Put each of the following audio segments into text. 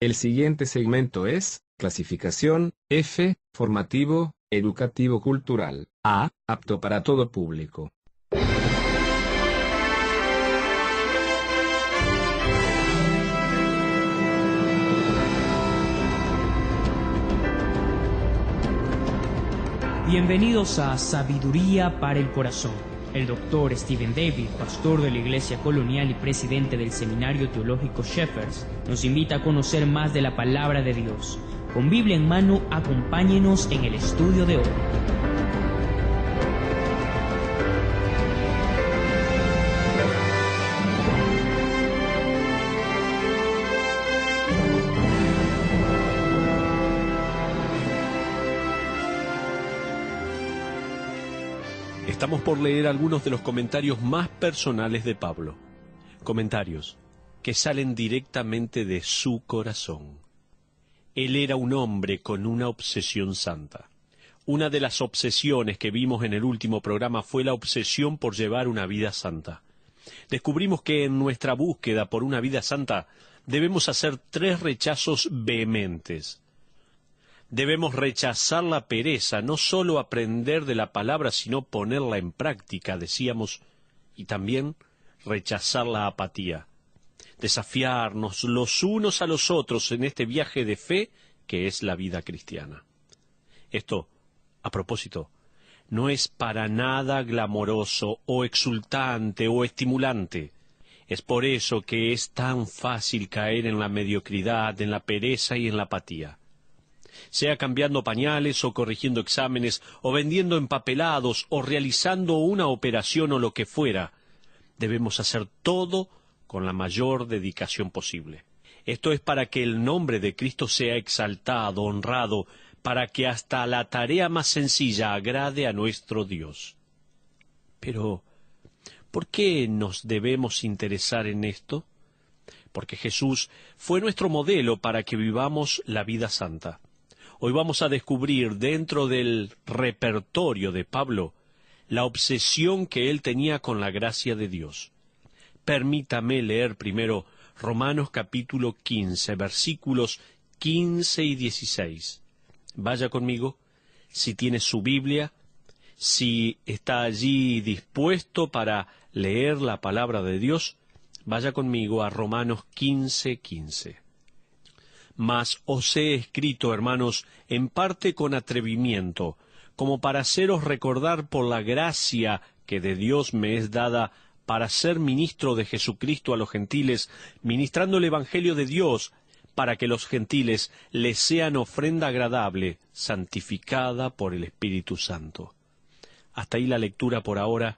El siguiente segmento es clasificación F, formativo, educativo cultural, A, apto para todo público. Bienvenidos a Sabiduría para el Corazón. El doctor Stephen David, pastor de la Iglesia Colonial y presidente del Seminario Teológico Shepherds, nos invita a conocer más de la Palabra de Dios. Con Biblia en mano, acompáñenos en el estudio de hoy. Estamos por leer algunos de los comentarios más personales de Pablo. Comentarios que salen directamente de su corazón. Él era un hombre con una obsesión santa. Una de las obsesiones que vimos en el último programa fue la obsesión por llevar una vida santa. Descubrimos que en nuestra búsqueda por una vida santa debemos hacer 3 rechazos vehementes. Debemos rechazar la pereza, no solo aprender de la palabra, sino ponerla en práctica, decíamos, y también rechazar la apatía. Desafiarnos los unos a los otros en este viaje de fe que es la vida cristiana. Esto, a propósito, no es para nada glamoroso o exultante o estimulante. Es por eso que es tan fácil caer en la mediocridad, en la pereza y en la apatía. Sea cambiando pañales o corrigiendo exámenes o vendiendo empapelados o realizando una operación o lo que fuera, debemos hacer todo con la mayor dedicación posible. Esto es para que el nombre de Cristo sea exaltado, honrado, para que hasta la tarea más sencilla agrade a nuestro Dios. Pero, ¿por qué nos debemos interesar en esto? Porque Jesús fue nuestro modelo para que vivamos la vida santa. Hoy vamos a descubrir dentro del repertorio de Pablo la obsesión que él tenía con la gracia de Dios. Permítame leer primero Romanos capítulo 15, versículos 15 y 16. Vaya conmigo, si tiene su Biblia, si está allí dispuesto para leer la palabra de Dios, vaya conmigo a Romanos 15, 15. Mas os he escrito, hermanos, en parte con atrevimiento, como para haceros recordar por la gracia que de Dios me es dada para ser ministro de Jesucristo a los gentiles, ministrando el Evangelio de Dios, para que los gentiles les sean ofrenda agradable, santificada por el Espíritu Santo. Hasta ahí la lectura por ahora.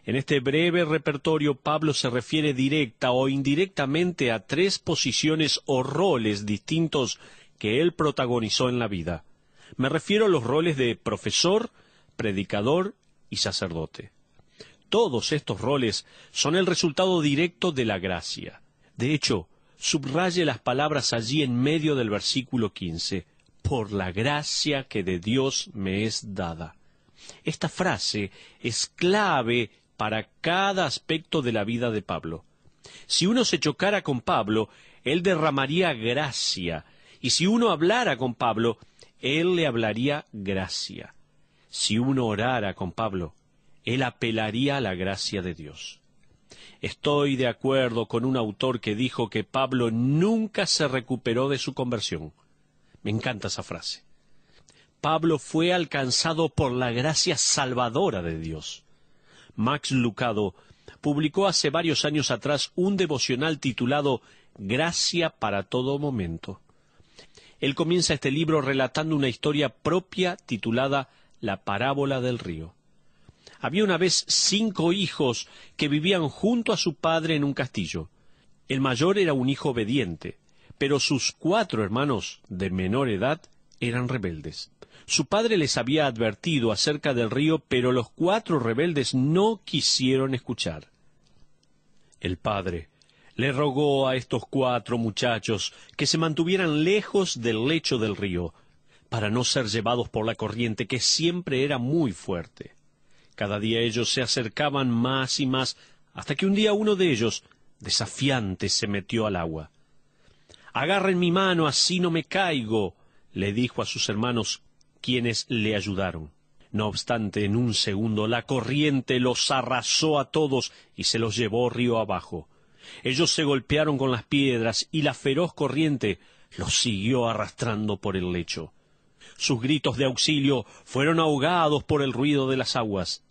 En este breve repertorio, Pablo se refiere directa o indirectamente a 3 posiciones o roles distintos que él protagonizó en la vida. Me refiero a los roles de profesor, predicador y sacerdote. Todos estos roles son el resultado directo de la gracia. De hecho, subraye las palabras allí en medio del versículo 15, por la gracia que de Dios me es dada. Esta frase es clave para cada aspecto de la vida de Pablo. Si uno se chocara con Pablo, él derramaría gracia, y si uno hablara con Pablo, él le hablaría gracia. Si uno orara con Pablo, él apelaría a la gracia de Dios. Estoy de acuerdo con un autor que dijo que Pablo nunca se recuperó de su conversión. Me encanta esa frase. Pablo fue alcanzado por la gracia salvadora de Dios. Max Lucado publicó hace varios años atrás un devocional titulado Gracia para todo momento. Él comienza este libro relatando una historia propia titulada La parábola del río. Había una vez 5 hijos que vivían junto a su padre en un castillo. El mayor era un hijo obediente, pero sus 4 hermanos de menor edad eran rebeldes. Su padre les había advertido acerca del río, pero los 4 rebeldes no quisieron escuchar. El padre le rogó a estos 4 muchachos que se mantuvieran lejos del lecho del río, para no ser llevados por la corriente, que siempre era muy fuerte. Cada día ellos se acercaban más y más, hasta que un día uno de ellos, desafiante, se metió al agua. «Agarren mi mano, así no me caigo», le dijo a sus hermanos, quienes le ayudaron. No obstante, en un segundo la corriente los arrasó a todos y se los llevó río abajo. Ellos se golpearon con las piedras y la feroz corriente los siguió arrastrando por el lecho. Sus gritos de auxilio fueron ahogados por el ruido de las aguas.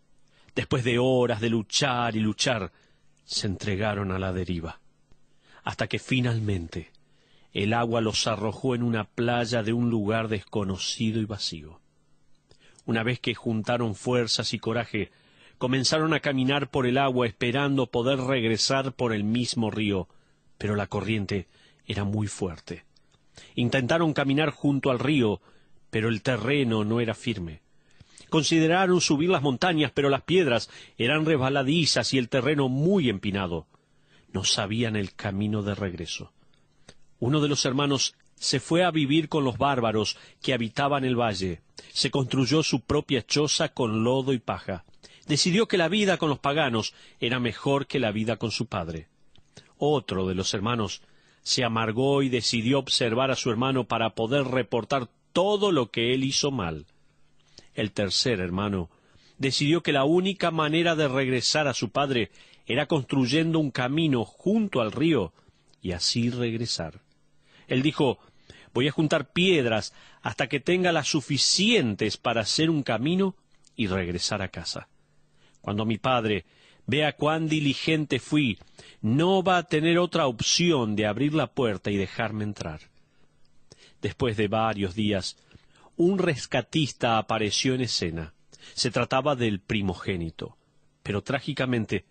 Después de horas de luchar y luchar, se entregaron a la deriva, hasta que finalmente el agua los arrojó en una playa de un lugar desconocido y vacío. Una vez que juntaron fuerzas y coraje, comenzaron a caminar por el agua esperando poder regresar por el mismo río, pero la corriente era muy fuerte. Intentaron caminar junto al río, pero el terreno no era firme. Consideraron subir las montañas, pero las piedras eran resbaladizas y el terreno muy empinado. No sabían el camino de regreso. Uno de los hermanos se fue a vivir con los bárbaros que habitaban el valle. Se construyó su propia choza con lodo y paja. Decidió que la vida con los paganos era mejor que la vida con su padre. Otro de los hermanos se amargó y decidió observar a su hermano para poder reportar todo lo que él hizo mal. El tercer hermano decidió que la única manera de regresar a su padre era construyendo un camino junto al río y así regresar. Él dijo: «Voy a juntar piedras hasta que tenga las suficientes para hacer un camino y regresar a casa. Cuando mi padre vea cuán diligente fui, no va a tener otra opción de abrir la puerta y dejarme entrar». Después de varios días, un rescatista apareció en escena. Se trataba del primogénito, pero trágicamente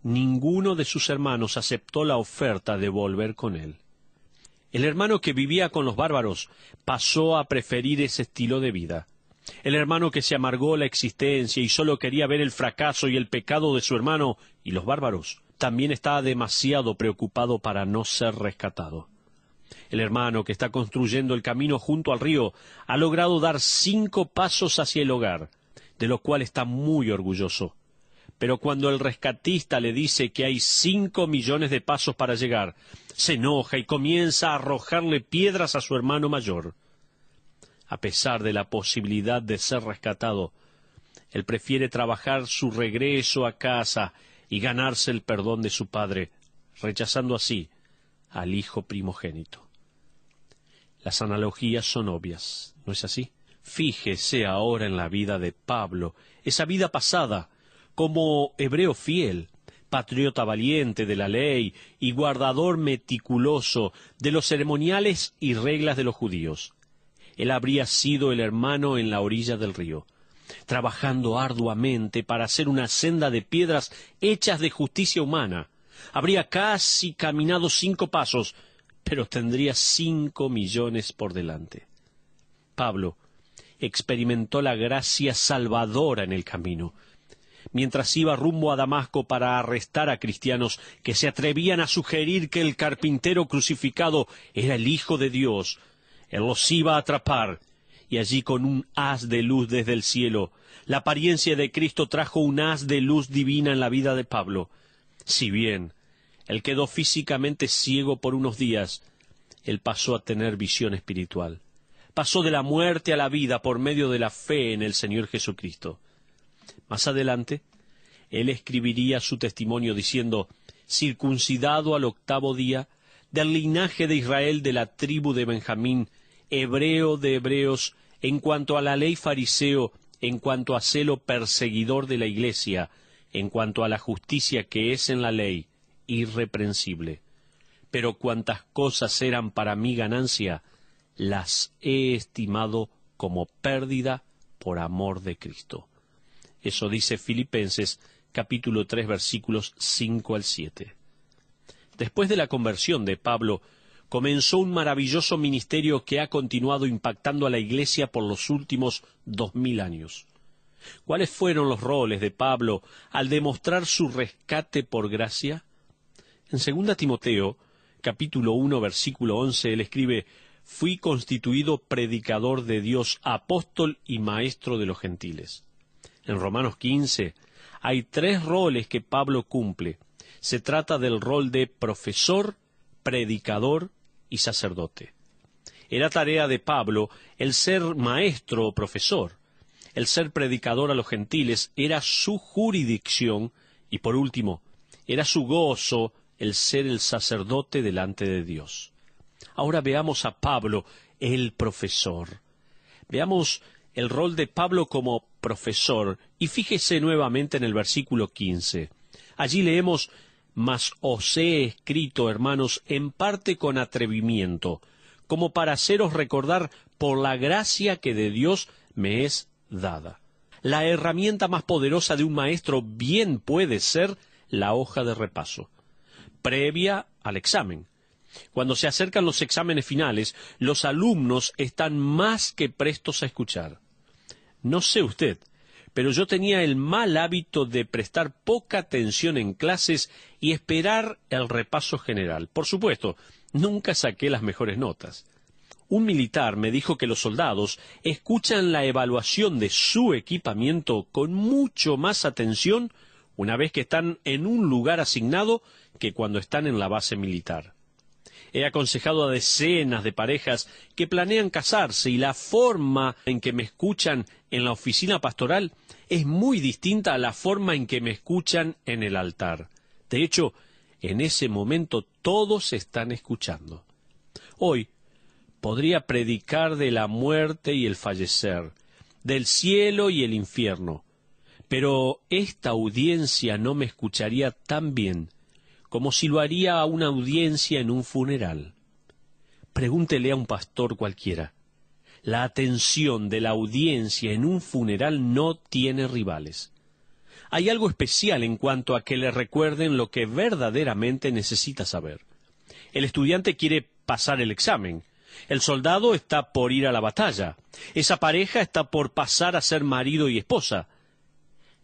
ninguno de sus hermanos aceptó la oferta de volver con él. El hermano que vivía con los bárbaros pasó a preferir ese estilo de vida. El hermano que se amargó la existencia y solo quería ver el fracaso y el pecado de su hermano y los bárbaros, también estaba demasiado preocupado para no ser rescatado. El hermano que está construyendo el camino junto al río ha logrado dar 5 pasos hacia el hogar, de lo cual está muy orgulloso. Pero cuando el rescatista le dice que hay 5 millones de pasos para llegar, se enoja y comienza a arrojarle piedras a su hermano mayor. A pesar de la posibilidad de ser rescatado, él prefiere trabajar su regreso a casa y ganarse el perdón de su padre, rechazando así al hijo primogénito. Las analogías son obvias, ¿no es así? Fíjese ahora en la vida de Pablo, esa vida pasada, como hebreo fiel, patriota valiente de la ley y guardador meticuloso de los ceremoniales y reglas de los judíos. Él habría sido el hermano en la orilla del río, trabajando arduamente para hacer una senda de piedras hechas de justicia humana. Habría casi caminado 5 pasos, pero tendría 5 millones por delante. Pablo experimentó la gracia salvadora en el camino. Mientras iba rumbo a Damasco para arrestar a cristianos que se atrevían a sugerir que el carpintero crucificado era el Hijo de Dios, él los iba a atrapar, y allí con un haz de luz desde el cielo, la apariencia de Cristo trajo un haz de luz divina en la vida de Pablo. Si bien él quedó físicamente ciego por unos días, él pasó a tener visión espiritual. Pasó de la muerte a la vida por medio de la fe en el Señor Jesucristo. Más adelante, él escribiría su testimonio diciendo: «Circuncidado al 8º día, del linaje de Israel, de la tribu de Benjamín, hebreo de hebreos, en cuanto a la ley fariseo, en cuanto a celo perseguidor de la iglesia, en cuanto a la justicia que es en la ley, irreprensible. Pero cuantas cosas eran para mi ganancia, las he estimado como pérdida por amor de Cristo». Eso dice Filipenses capítulo 3 versículos 5 al 7. Después de la conversión de Pablo, comenzó un maravilloso ministerio que ha continuado impactando a la Iglesia por los últimos 2000 años. ¿Cuáles fueron los roles de Pablo al demostrar su rescate por gracia? En 2 Timoteo, capítulo 1, versículo 11, él escribe: «Fui constituido predicador de Dios, apóstol y maestro de los gentiles». En Romanos 15 hay 3 roles que Pablo cumple. Se trata del rol de profesor, predicador y sacerdote. Era tarea de Pablo el ser maestro o profesor. El ser predicador a los gentiles era su jurisdicción y, por último, era su gozo el ser el sacerdote delante de Dios. Ahora veamos a Pablo, el profesor. Veamos el rol de Pablo como profesor y fíjese nuevamente en el versículo 15. Allí leemos: «Mas os he escrito, hermanos, en parte con atrevimiento, como para haceros recordar por la gracia que de Dios me es dada». La herramienta más poderosa de un maestro bien puede ser la hoja de repaso, previa al examen. Cuando se acercan los exámenes finales, los alumnos están más que prestos a escuchar. No sé usted, pero yo tenía el mal hábito de prestar poca atención en clases y esperar el repaso general. Por supuesto, nunca saqué las mejores notas. Un militar me dijo que los soldados escuchan la evaluación de su equipamiento con mucho más atención una vez que están en un lugar asignado que cuando están en la base militar. He aconsejado a decenas de parejas que planean casarse y la forma en que me escuchan en la oficina pastoral es muy distinta a la forma en que me escuchan en el altar. De hecho, en ese momento todos están escuchando. Hoy podría predicar de la muerte y el fallecer, del cielo y el infierno, pero esta audiencia no me escucharía tan bien como si lo haría a una audiencia en un funeral. Pregúntele a un pastor cualquiera. La atención de la audiencia en un funeral no tiene rivales. Hay algo especial en cuanto a que le recuerden lo que verdaderamente necesita saber. El estudiante quiere pasar el examen. El soldado está por ir a la batalla. Esa pareja está por pasar a ser marido y esposa.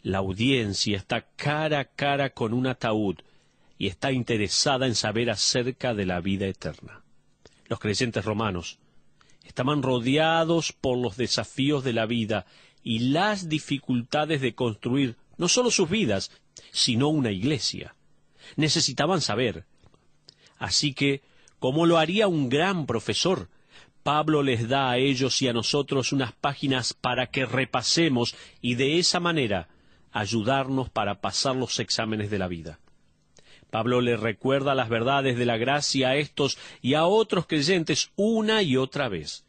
La audiencia está cara a cara con un ataúd y está interesada en saber acerca de la vida eterna. Los creyentes romanos estaban rodeados por los desafíos de la vida y las dificultades de construir no solo sus vidas, sino una iglesia. Necesitaban saber. Así que, como lo haría un gran profesor, Pablo les da a ellos y a nosotros unas páginas para que repasemos y de esa manera ayudarnos para pasar los exámenes de la vida. Pablo les recuerda las verdades de la gracia a estos y a otros creyentes una y otra vez.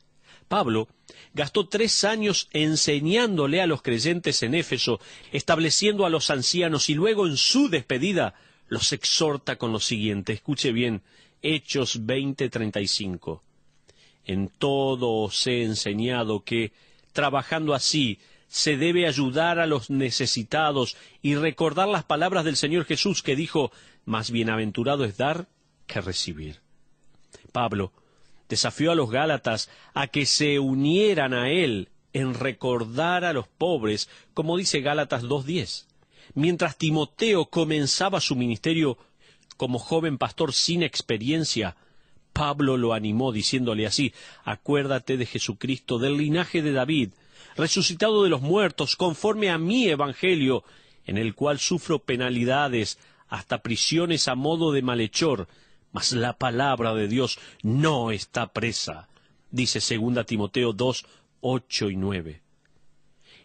Pablo gastó 3 años enseñándole a los creyentes en Éfeso, estableciendo a los ancianos y luego en su despedida los exhorta con lo siguiente. Escuche bien, Hechos 20:35. «En todo os he enseñado que, trabajando así, se debe ayudar a los necesitados y recordar las palabras del Señor Jesús que dijo: más bienaventurado es dar que recibir». Pablo desafió a los Gálatas a que se unieran a él en recordar a los pobres, como dice Gálatas 2:10. Mientras Timoteo comenzaba su ministerio como joven pastor sin experiencia, Pablo lo animó diciéndole así: «Acuérdate de Jesucristo, del linaje de David, resucitado de los muertos, conforme a mi evangelio, en el cual sufro penalidades, hasta prisiones a modo de malhechor, mas la palabra de Dios no está presa», dice 2 Timoteo 2, 8 y 9.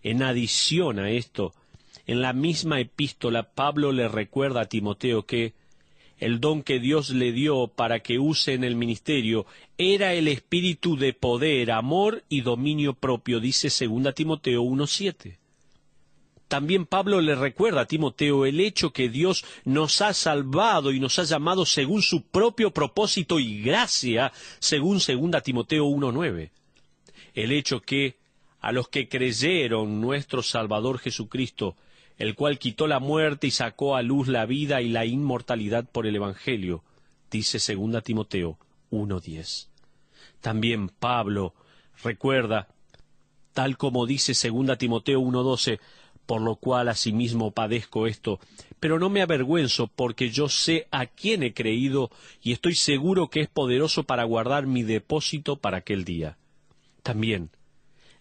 En adición a esto, en la misma epístola, Pablo le recuerda a Timoteo que el don que Dios le dio para que use en el ministerio era el espíritu de poder, amor y dominio propio, dice 2 Timoteo 1:7. También Pablo le recuerda a Timoteo el hecho que Dios nos ha salvado y nos ha llamado según su propio propósito y gracia, según 2 Timoteo 1:9. El hecho que a los que creyeron nuestro Salvador Jesucristo, el cual quitó la muerte y sacó a luz la vida y la inmortalidad por el Evangelio, dice 2 Timoteo 1:10. También Pablo recuerda, tal como dice 2 Timoteo 1:12, «Por lo cual asimismo padezco esto, pero no me avergüenzo, porque yo sé a quién he creído y estoy seguro que es poderoso para guardar mi depósito para aquel día». También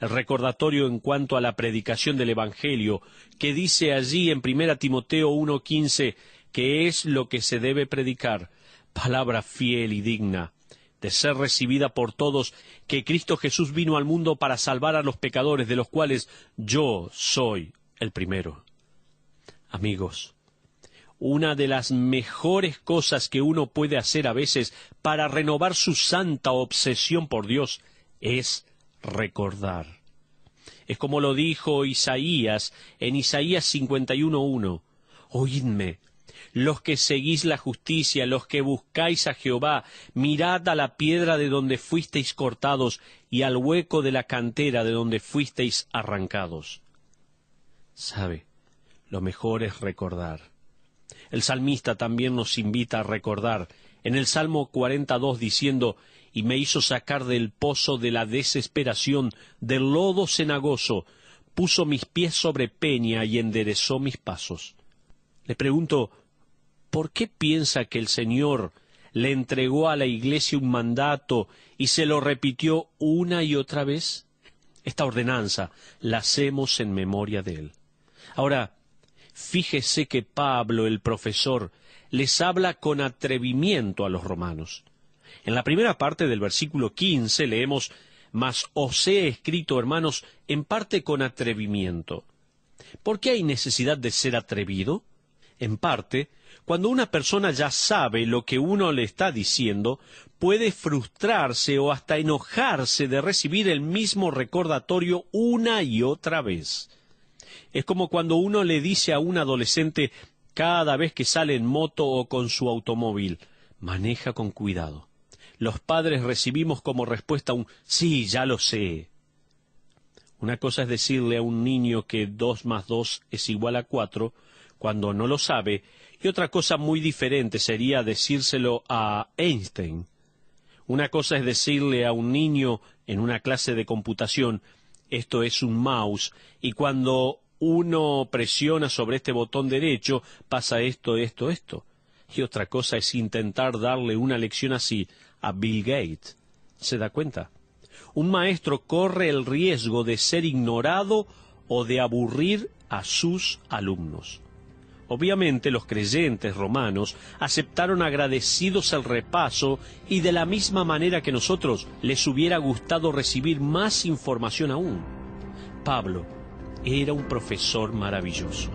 el recordatorio en cuanto a la predicación del Evangelio, que dice allí en 1 Timoteo 1:15, que es lo que se debe predicar, palabra fiel y digna, de ser recibida por todos, que Cristo Jesús vino al mundo para salvar a los pecadores, de los cuales yo soy el primero. Amigos, una de las mejores cosas que uno puede hacer a veces para renovar su santa obsesión por Dios es recordar. Es como lo dijo Isaías en Isaías 51:1. Oídme, los que seguís la justicia, los que buscáis a Jehová, mirad a la piedra de donde fuisteis cortados y al hueco de la cantera de donde fuisteis arrancados. ¿Sabe? Lo mejor es recordar. El salmista también nos invita a recordar en el Salmo 42 diciendo: y me hizo sacar del pozo de la desesperación, del lodo cenagoso, puso mis pies sobre peña y enderezó mis pasos. Le pregunto, ¿por qué piensa que el Señor le entregó a la Iglesia un mandato y se lo repitió una y otra vez? Esta ordenanza la hacemos en memoria de Él. Ahora, fíjese que Pablo, el profesor, les habla con atrevimiento a los romanos. En la primera parte del versículo 15 leemos: «Mas os he escrito, hermanos, en parte con atrevimiento». ¿Por qué hay necesidad de ser atrevido? En parte, cuando una persona ya sabe lo que uno le está diciendo, puede frustrarse o hasta enojarse de recibir el mismo recordatorio una y otra vez. Es como cuando uno le dice a un adolescente cada vez que sale en moto o con su automóvil: «Maneja con cuidado». Los padres recibimos como respuesta un «sí, ya lo sé». Una cosa es decirle a un niño que 2 más 2 es igual a 4, cuando no lo sabe, y otra cosa muy diferente sería decírselo a Einstein. Una cosa es decirle a un niño en una clase de computación: esto es un mouse, y cuando uno presiona sobre este botón derecho, pasa esto, esto, esto. Y otra cosa es intentar darle una lección así a Bill Gates. ¿Se da cuenta? Un maestro corre el riesgo de ser ignorado o de aburrir a sus alumnos. Obviamente los creyentes romanos aceptaron agradecidos el repaso y de la misma manera que nosotros les hubiera gustado recibir más información aún. Pablo era un profesor maravilloso.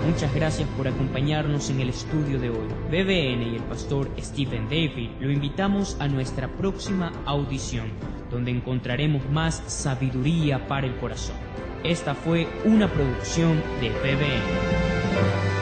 Muchas gracias por acompañarnos en el estudio de hoy. BBN y el pastor Stephen David lo invitamos a nuestra próxima audición, donde encontraremos más sabiduría para el corazón. Esta fue una producción de BBN.